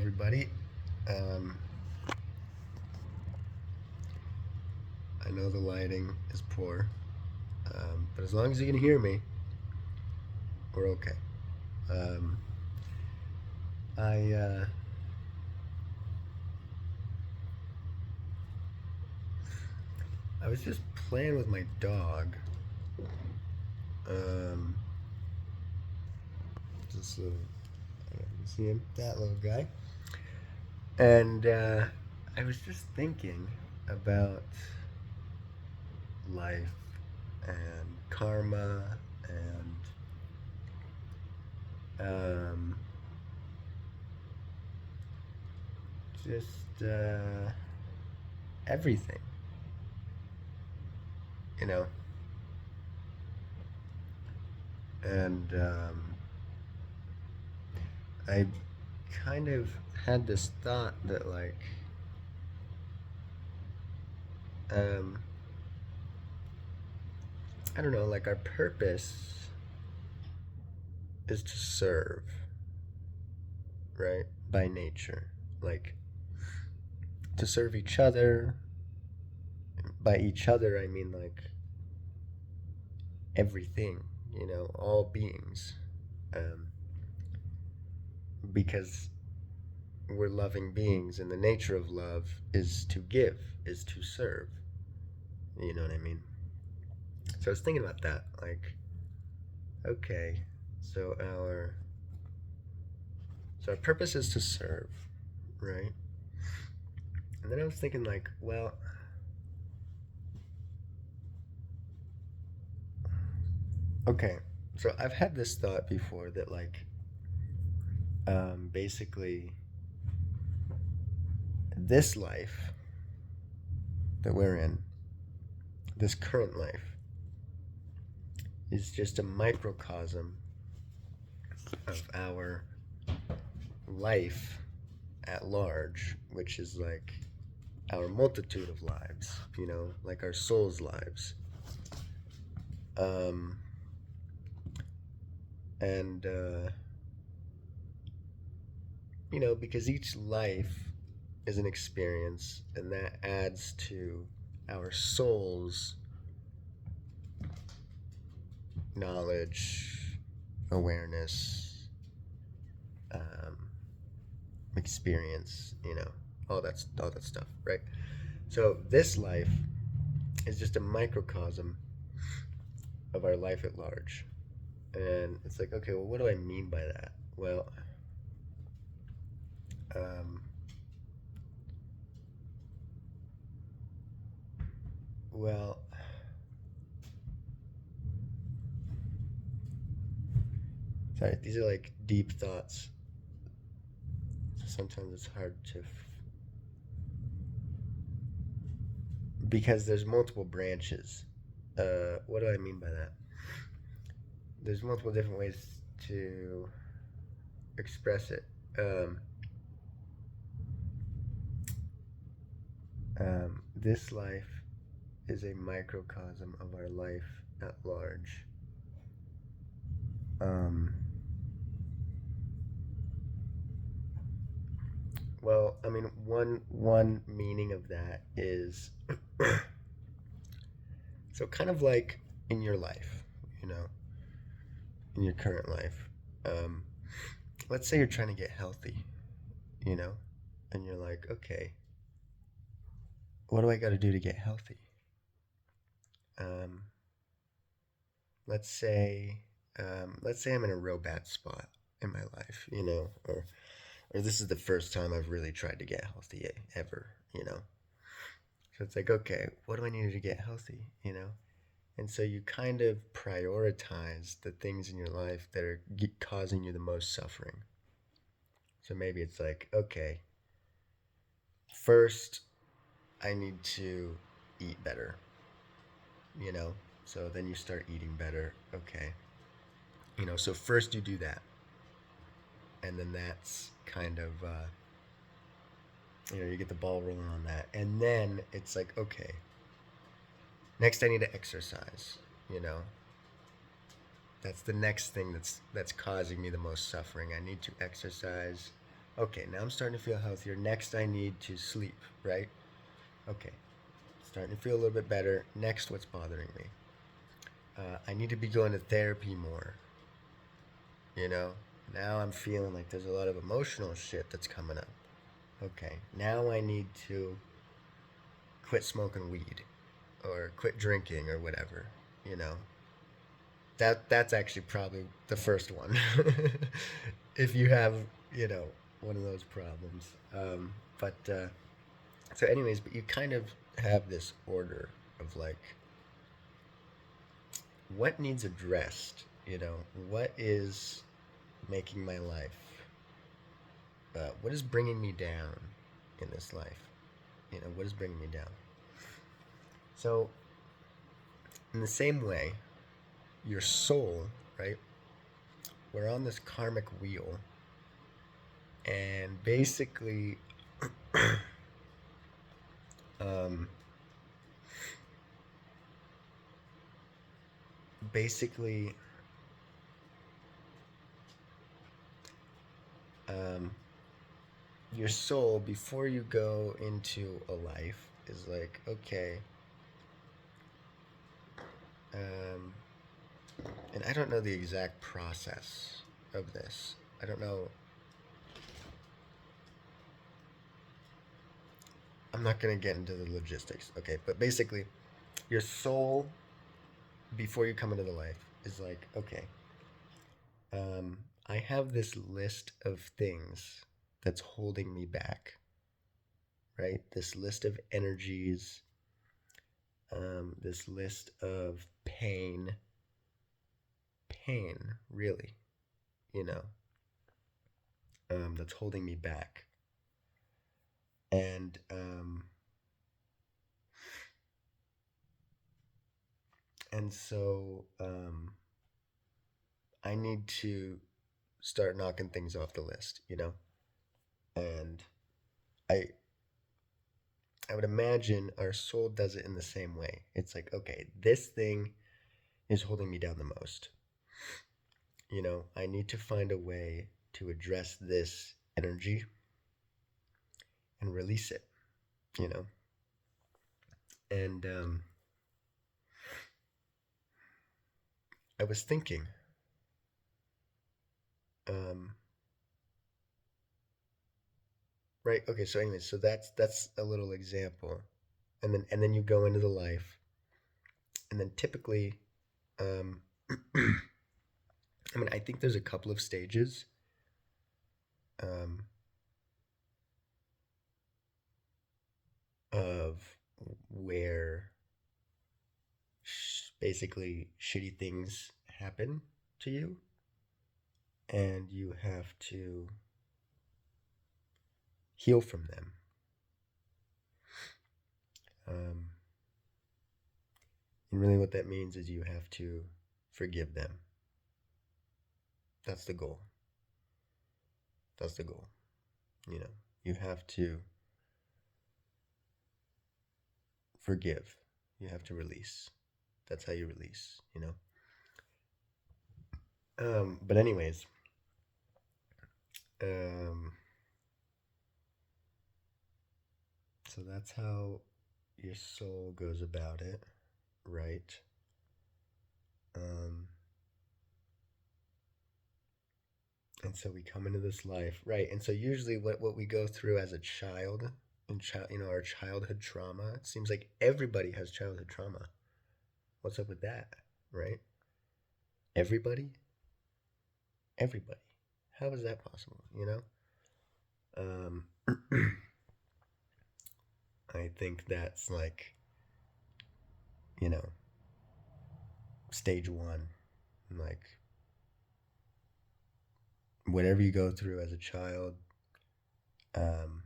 everybody. Um, I know the lighting is poor, but as long as you can hear me, we're okay. Um, I I was just playing with my dog. Um, this little, I don't know if you see him, that little guy, and I was just thinking about life and karma and just everything, you know. And I kind of had this thought that, like, um, I don't know, like, our purpose is to serve, right? By nature. Like, to serve each other. By each other, I mean, like, everything, all beings. Um, because we're loving beings, and the nature of love is to give, is to serve. You know what I mean? So I was thinking about that. Like, okay, so our purpose is to serve, right? And then I was thinking, like, well, okay, so I've had this thought before that, like, basically, this life that we're in, this current life, is just a microcosm of our life at large, which is like our multitude of lives, like our soul's lives. Um, and, because each life is an experience, and that adds to our soul's knowledge, awareness, um, experience, all that stuff, right? So this life is just a microcosm of our life at large. And it's like, okay, well, what do I mean by that? Um, well, sorry, these are like deep thoughts. So sometimes it's hard to, because there's multiple branches. What do I mean by that? There's multiple different ways to express it. This life is a microcosm of our life at large. Well, I mean, one meaning of that is so kind of like in your life, you know, in your current life. Um, let's say you're trying to get healthy, you know, and you're like, okay, what do I got to do to get healthy? Um, let's say, let's say I'm in a real bad spot in my life, or this is the first time I've really tried to get healthy ever, you know. So it's like, okay, what do I need to get healthy, And so you kind of prioritize the things in your life that are causing you the most suffering. So maybe it's like, okay, first I need to eat better, you know? So then you start eating better. Okay. So first you do that. And then that's kind of, you get the ball rolling on that. And then it's like, okay, next I need to exercise, you know? That's the next thing that's causing me the most suffering. I need to exercise. Okay, now I'm starting to feel healthier. Next, I need to sleep, right? Okay, starting to feel a little bit better. Next, what's bothering me? I need to be going to therapy more. You know, now I'm feeling like there's a lot of emotional shit that's coming up. Okay, now I need to quit smoking weed or quit drinking or whatever. You know, that's actually probably the first one. If you have, you know, one of those problems. But so, anyways, but you kind of have this order of like what needs addressed. You know, what is making my life? What is bringing me down in this life? You know, what is bringing me down? So, in the same way, your soul, right? We're on this karmic wheel, and basically, um, basically, um, your soul before you go into a life is like, okay, um, and I don't know the exact process of this. I don't know. I'm not going to get into the logistics, okay? But basically, your soul before you come into the life is like, okay, I have this list of things that's holding me back, right? This list of energies, this list of pain, really, you know, that's holding me back. And so I need to start knocking things off the list, you know? And I I would imagine our soul does it in the same way. It's like, okay, this thing is holding me down the most. You know, I need to find a way to address this energy and release it, you know? And I was thinking, um, right? Okay, so anyways, so that's a little example. And then you go into the life, and then typically, um, I mean, I think there's a couple of stages. Um, of where basically shitty things happen to you and you have to heal from them. Um, and really, what that means is you have to forgive them. That's the goal. That's the goal. You know, you have to forgive, you have to release. That's how you release, you know. But, anyways, um, so that's how your soul goes about it, right? Um, and so we come into this life, right? And so usually what we go through as a child and you know, our childhood trauma, it seems like everybody has childhood trauma. What's up with that, right? Everybody? Everybody. How is that possible, you know? Um, I think that's like, you know, stage one. Like, whatever you go through as a child, um,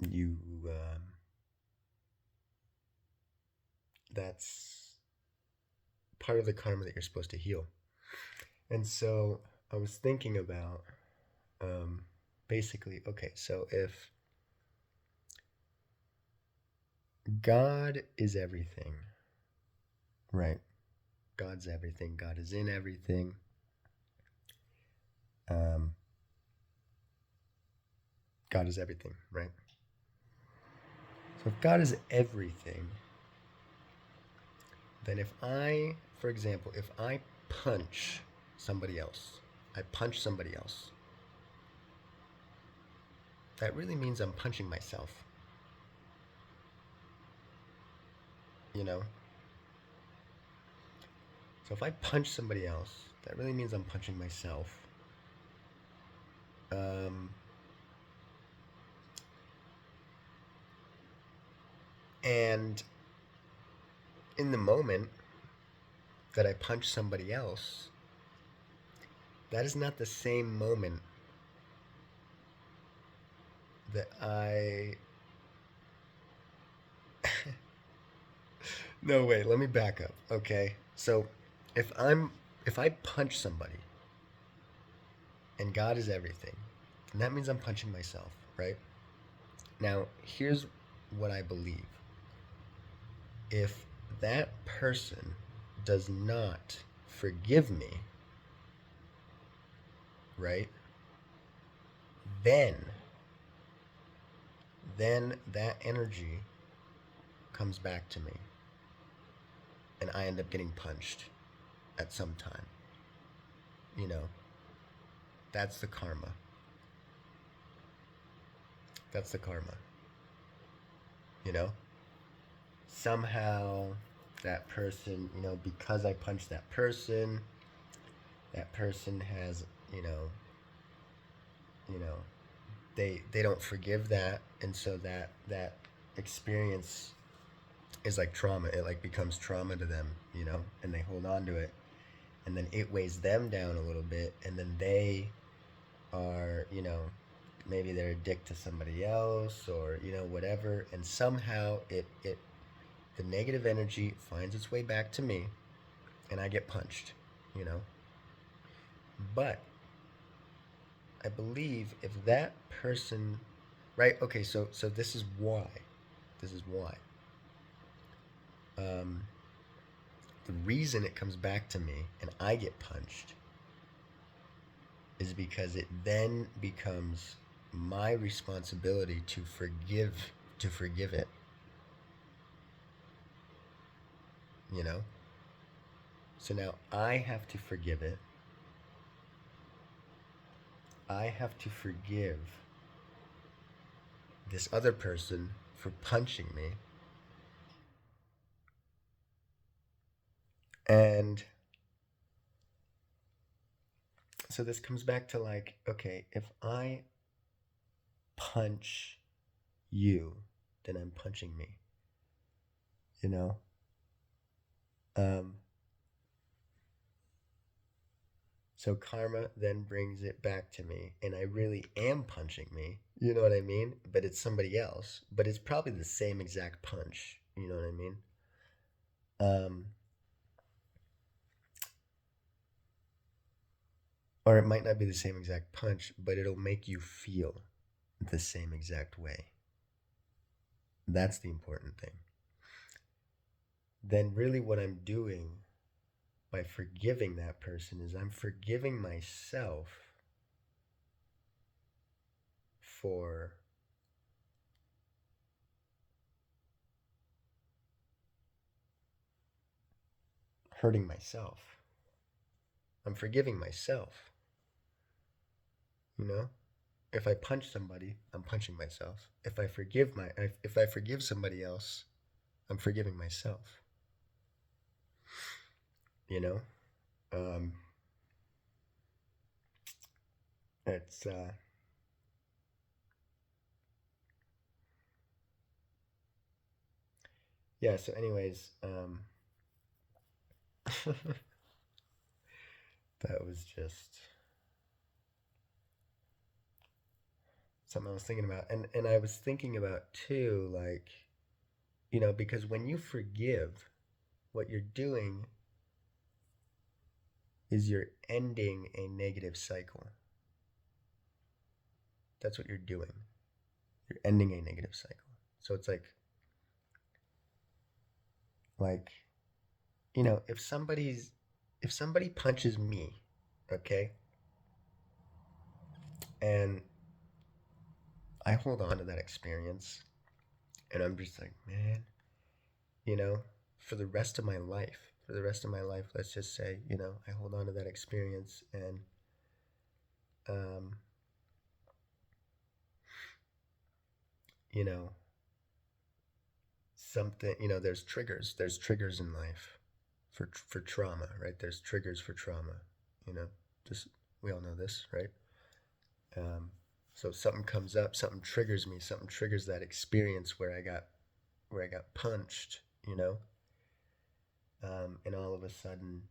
you, that's part of the karma that you're supposed to heal. And so I was thinking about um, basically, okay, so if God is everything, right? God's everything, God is in everything, Um, God is everything, right? So if God is everything, then if I, for example, if I punch somebody else, I punch somebody else, that really means I'm punching myself, you know? So if I punch somebody else, that really means I'm punching myself. Um, and in the moment that I punch somebody else, that is not the same moment that I. No, wait, let me back up. Okay. So if I'm if I punch somebody and God is everything, then that means I'm punching myself, right? Now, here's what I believe. If that person does not forgive me, right? Then that energy comes back to me and I end up getting punched at some time. You know, that's the karma. That's the karma. You know? Somehow that person, because I punched that person has, you know, they don't forgive that, and so that experience is like trauma. It like becomes trauma to them, and they hold on to it, and then it weighs them down a little bit, and then they are, maybe they're addicted to somebody else, or whatever, and somehow it the negative energy finds its way back to me, and I get punched, you know. But I believe if that person, right? Okay, so this is why. This is why. Um, the reason it comes back to me and I get punched is because it then becomes my responsibility to forgive it. You know. So now I have to forgive it. I have to forgive this other person for punching me. And so this comes back to like, okay, if I punch you, then I'm punching me, you know? Um, so karma then brings it back to me, and I really am punching me, you know what I mean? But it's somebody else, but it's probably the same exact punch, you know what I mean? Um, or it might not be the same exact punch, but it'll make you feel the same exact way. That's the important thing. Then, really, what I'm doing by forgiving that person is I'm forgiving myself for hurting myself. I'm forgiving myself. You know, if I punch somebody, I'm punching myself. If I forgive somebody else, I'm forgiving myself. You know, um, it's yeah. So, anyways, that was just something I was thinking about, and I was thinking about too, like, because when you forgive, what you're doing is you're ending a negative cycle. That's what you're doing. You're ending a negative cycle. So it's like if somebody punches me, okay, And I hold on to that experience, and I'm just like, man, you know, for the rest of my life, let's just say, I hold on to that experience, and um, you know, something, there's triggers in life for trauma, right? There's triggers for trauma, you know, just we all know this, right? Um, so something comes up, something triggers me, something triggers that experience where I got punched, and all of a sudden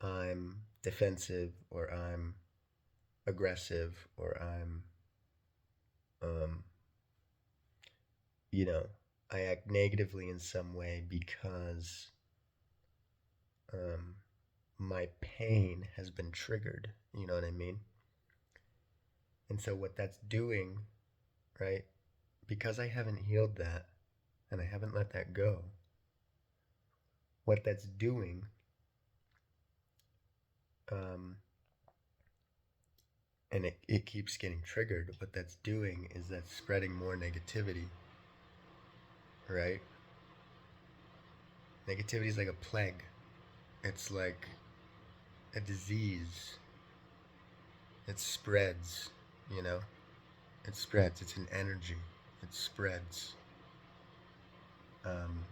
I'm defensive, or I'm aggressive, or um, you know, I act negatively in some way because um, my pain has been triggered. You know what I mean? And so what that's doing, right? Because I haven't healed that and I haven't let that go, what that's doing, um, and it keeps getting triggered, what that's doing is that's spreading more negativity, right? Negativity is like a plague. It's like a disease. It spreads, you know? It spreads. It's an energy. It spreads. Um,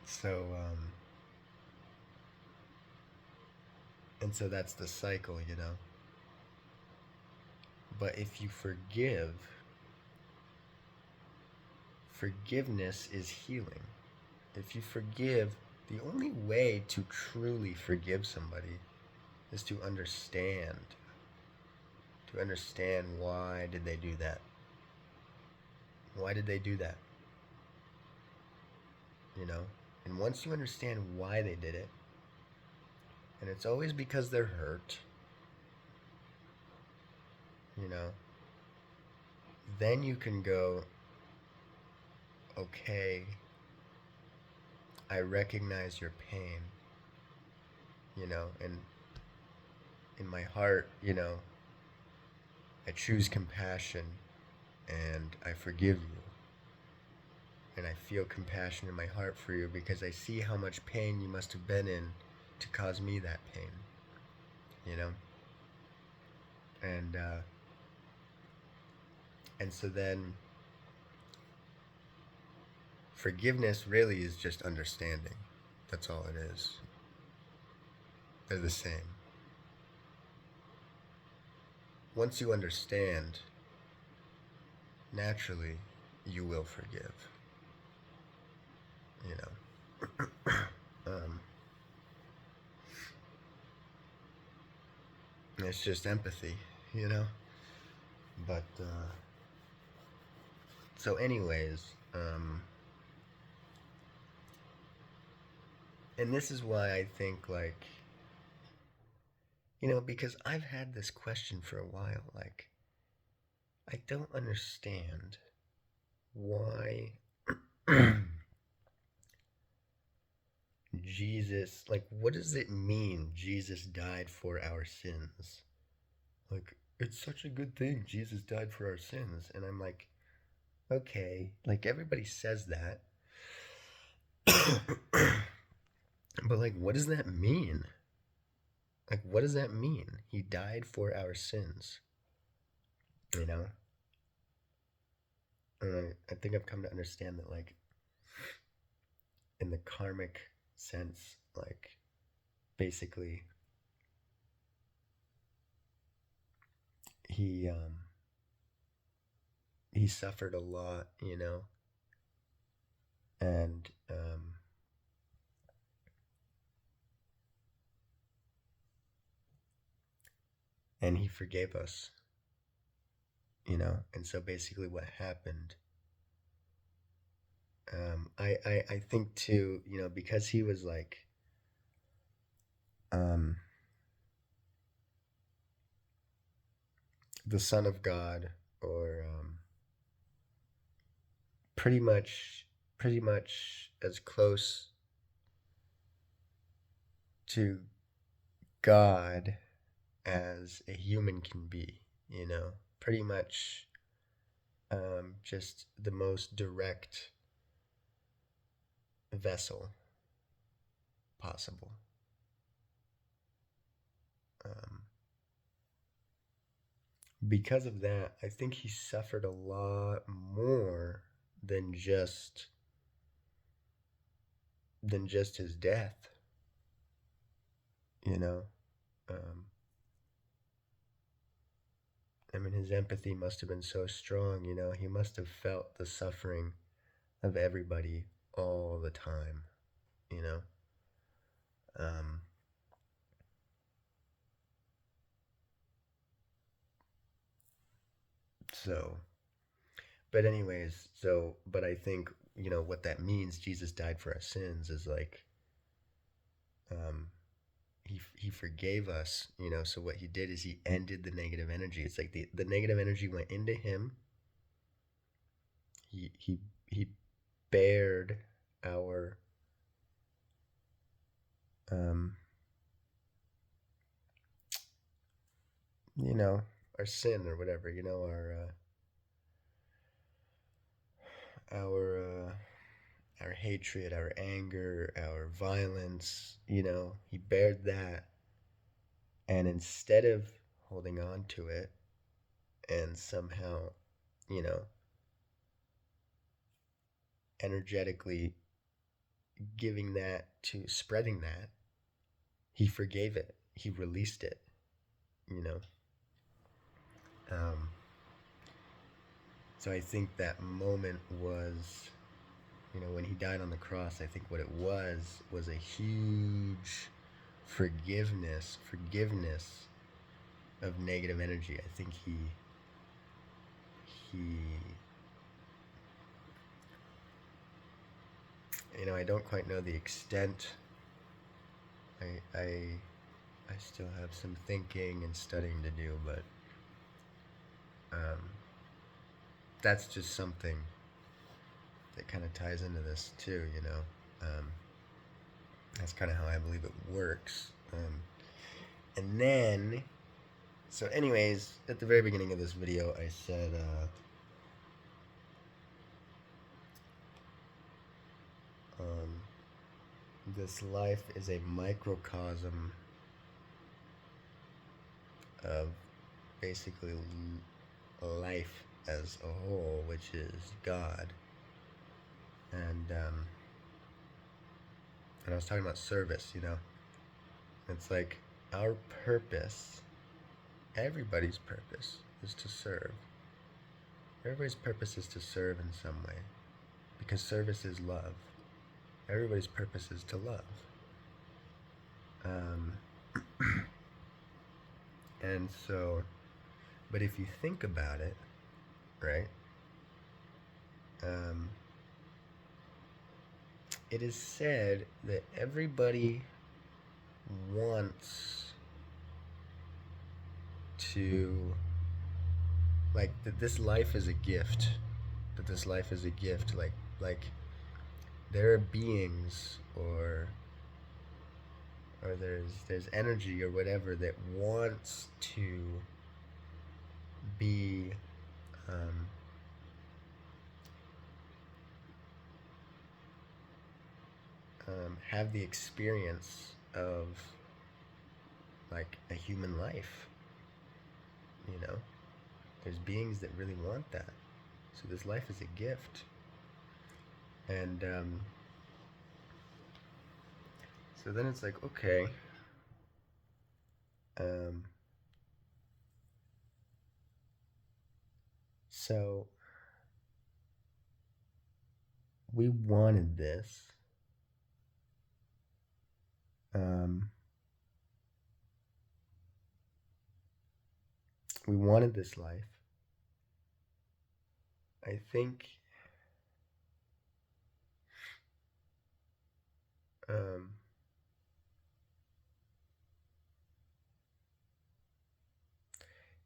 so, and so that's the cycle, you know? But if you forgiveness is healing. If you forgive, the only way to truly forgive somebody is to understand why did they do that? Why did they do that? You know? And once you understand why they did it, and it's always because they're hurt, you know, then you can go, okay, I recognize your pain, and in my heart, I choose compassion and I forgive you. And I feel compassion in my heart for you because I see how much pain you must have been in to cause me that pain, you know? And, and so then forgiveness really is just understanding. That's all it is. They're the same. Once you understand, naturally, you will forgive, you know? um, it's just empathy, you know? But, so anyways, and this is why I think, like, because I've had this question for a while, like, I don't understand why Jesus, like, what does it mean Jesus died for our sins? Like, it's such a good thing Jesus died for our sins. And I'm like, okay, like, everybody says that. But, like, what does that mean? Like, what does that mean? He died for our sins, you know? And I think I've come to understand that, like, in the karmic sense, like, basically, he, he suffered a lot, and, and he forgave us, and so basically what happened, I think too, because he was like, um, the Son of God, or pretty much, as close to God as a human can be, you know, pretty much just the most direct vessel possible. Um, because of that, I think he suffered a lot more than just his death, you know. Um, I mean, his empathy must have been so strong, you know. He must have felt the suffering of everybody all the time, you know. Um, so, but anyways, but I think, you know, what that means, Jesus died for our sins, is like, um, he forgave us, you know. So what he did is he ended the negative energy. It's like the negative energy went into him. He bared our um you know, our sin or whatever, you know, our our hatred, our anger, our violence, you know, he bared that, and instead of holding on to it and somehow, you know, energetically giving that to spreading that, he forgave it. He released it, you know. Um, so I think that moment was, you know, when he died on the cross, I think what it was a huge forgiveness of negative energy. I think he, you know, I don't quite know the extent. I, I, I still have some thinking and studying to do, but um, that's just something that kind of ties into this too, you know. That's kind of how I believe it works. And then, so anyways, at the very beginning of this video, I said, this life is a microcosm of basically life as a whole, which is God. And I was talking about service, you know. It's like our purpose, everybody's purpose, is to serve. Everybody's purpose is to serve in some way, because service is love. Everybody's purpose is to love. Um, and so, but if you think about it, right, um, it is said that everybody wants to, like, that this life is a gift, that this life is a gift, like there are beings, or there's energy or whatever that wants to be um, have the experience of like a human life, you know. There's beings that really want that. So this life is a gift. And so then it's like, okay, um, so we wanted this. Um, we wanted this life. I think um,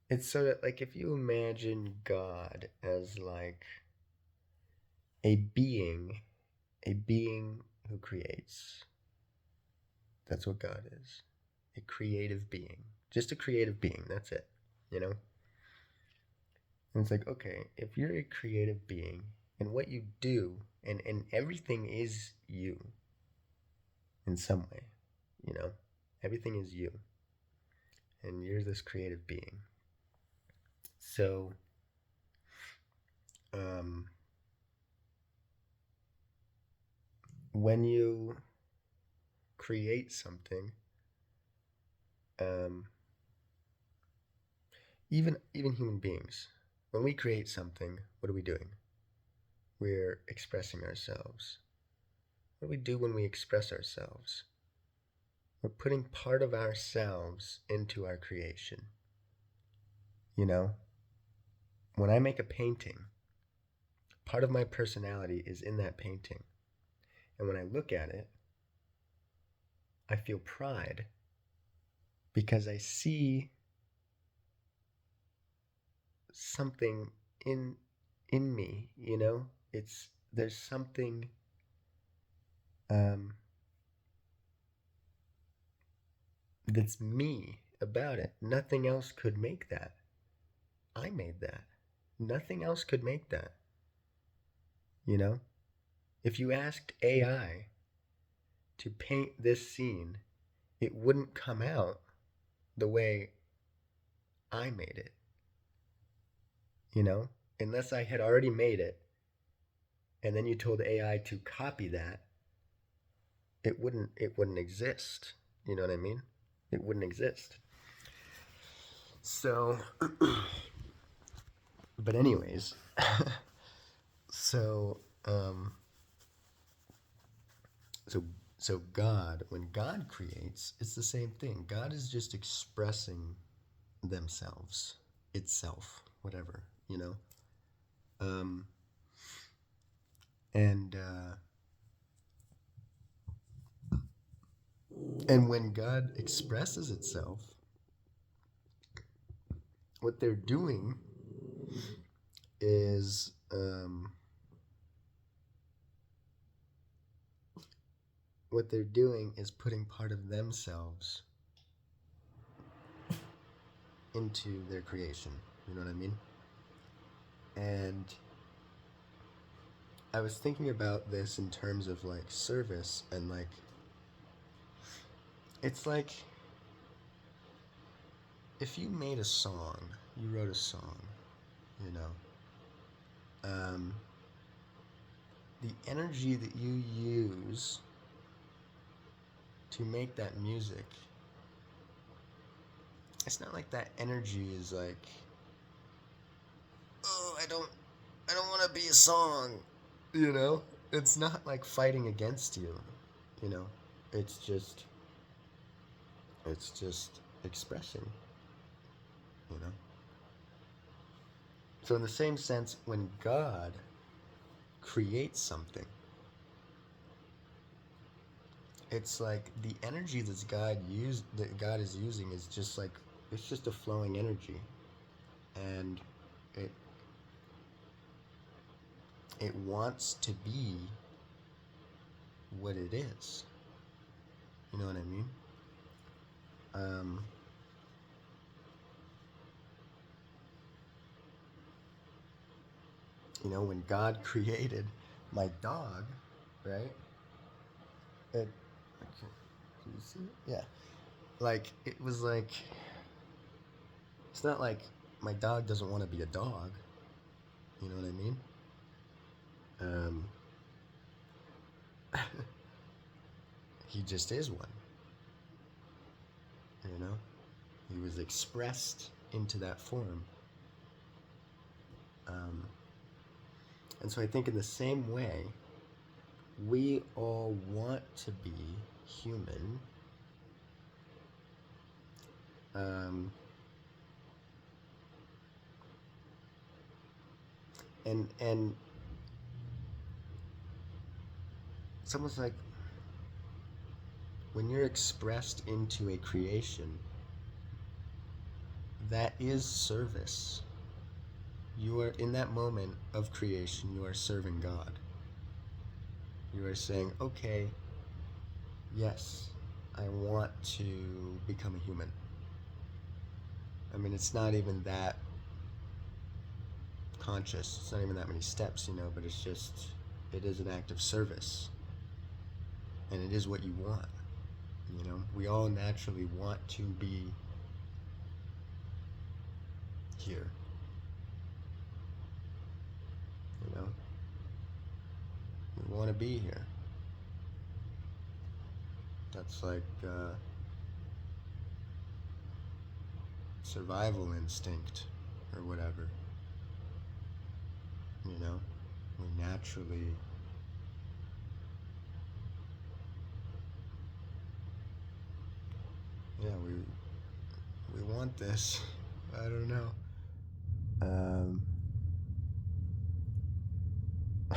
it's sort of like, if you imagine God as like a being, a being who creates. That's what God is. a creative being. Just a creative being, that's it, you know? And it's like, okay, if you're a creative being and what you do and everything is you in some way, you know? Everything is you. And you're this creative being. So, um, when you create something, um, even human beings, when we create something, what are we doing? We're expressing ourselves. What do we do when we express ourselves? We're putting part of ourselves into our creation. You know, when I make a painting, part of my personality is in that painting. And when I look at it, I feel pride because I see something in me, you know? There's something um that's me about it. Nothing else could make that. I made that. Nothing else could make that. You know? If you asked AI to paint this scene, it wouldn't come out the way I made it. You know? Unless I had already made it and then you told AI to copy that, it wouldn't exist. You know what I mean? It wouldn't exist. So but anyways, so so so God, when God creates, it's the same thing. God is just expressing themselves, itself, whatever, you know. Um, and and when God expresses itself, what they're doing is putting part of themselves into their creation. You know what I mean? And I was thinking about this in terms of like service and like it's like if you made a song, you wrote a song, you know, the energy that you use to make that music, it's not like that energy is like, oh, I don't want to be a song, you know? It's not like fighting against you, you know? It's just, it's just expressing, you know? So in the same sense, when God creates something, it's like the energy that God is using is just like it's just a flowing energy, and it it wants to be what it is. You know what I mean? Um, you know, when God created my dog, right? It, okay, can you see it? Yeah. Like it was like it's not like my dog doesn't want to be a dog. You know what I mean? Um, he just is one. You know, he was expressed into that form. Um, and so I think in the same way, we all want to be human. Um, and it's almost like when you're expressed into a creation, that is service. You are in that moment of creation, you are serving God. You are saying, okay, yes, I want to become a human. I mean, it's not even that conscious. It's not even that many steps, but it's just, it is an act of service. And it is what you want. We all naturally want to be here. We want to be here. That's like survival instinct or whatever. We naturally we want this. I don't know. I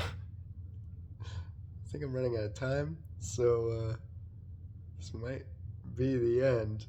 think I'm running out of time, so this might be the end.